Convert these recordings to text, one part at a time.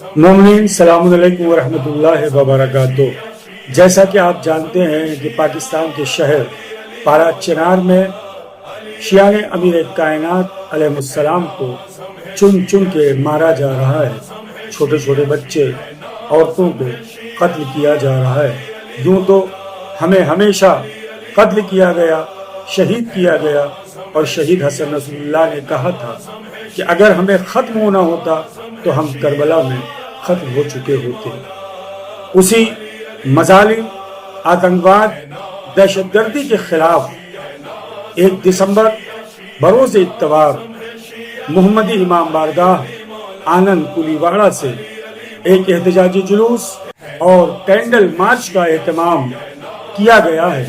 مومنین السلام علیکم ورحمۃ اللہ وبرکاتہ۔ جیسا کہ آپ جانتے ہیں کہ پاکستان کے شہر پارا چنار میں شیعہ امیر کائنات علیہ السلام کو چن چن کے مارا جا رہا ہے۔ چھوٹے چھوٹے بچے، عورتوں کو قتل کیا جا رہا ہے۔ یوں تو ہمیں ہمیشہ قتل کیا گیا، شہید کیا گیا، اور شہید حسن نصر اللہ نے کہا تھا کہ اگر ہمیں ختم ہونا ہوتا تو ہم کربلا میں ختم ہو چکے ہوتے۔ اسی مظالم، آتنکواد، دہشت گردی کے خلاف 1 دسمبر بروز اتوار محمدی امام بارگاہ آنند کولی واڑہ سے ایک احتجاجی جلوس اور کینڈل مارچ کا اہتمام کیا گیا ہے،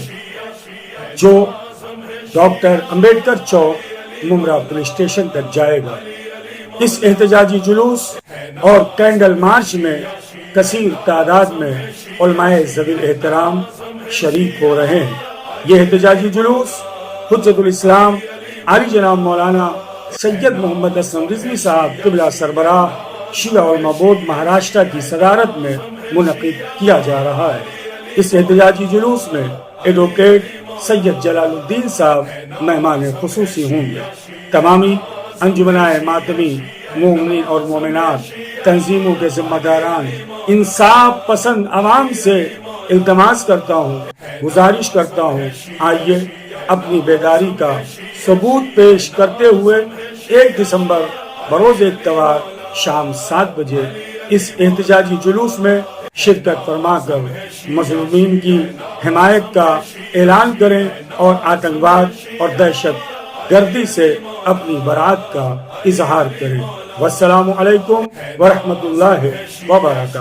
جو ڈاکٹر امبیڈکر چوک ممرا پولیس اسٹیشن تک جائے گا۔ اس احتجاجی جلوس اور کینڈل مارچ میں کثیر تعداد میں علماء ذوی الاحترام شریک ہو رہے ہیں۔ یہ احتجاجی جلوس حجت الاسلام عالی جناب مولانا سید محمد اسلم رضوی صاحب قبلہ سربراہ شیعہ علماء بورڈ مہاراشٹر کی صدارت میں منعقد کیا جا رہا ہے۔ اس احتجاجی جلوس میں ایڈوکیٹ سید جلال الدین صاحب مہمان خصوصی ہوں گے۔ تمامی انجمنائے ماتمی، مومنین اور مومنات، تنظیموں کے ذمہ داران، انصاف پسند عوام سے التماس کرتا ہوں، گزارش کرتا ہوں، آئیے اپنی بیداری کا ثبوت پیش کرتے ہوئے 1 دسمبر بروز اتوار شام 7 بجے اس احتجاجی جلوس میں شرکت فرما کر مظلومین کی حمایت کا اعلان کریں اور آتنکواد اور دہشت گردی سے اپنی برات کا اظہار کریں۔ والسلام علیکم ورحمۃ اللہ وبرکاتہ۔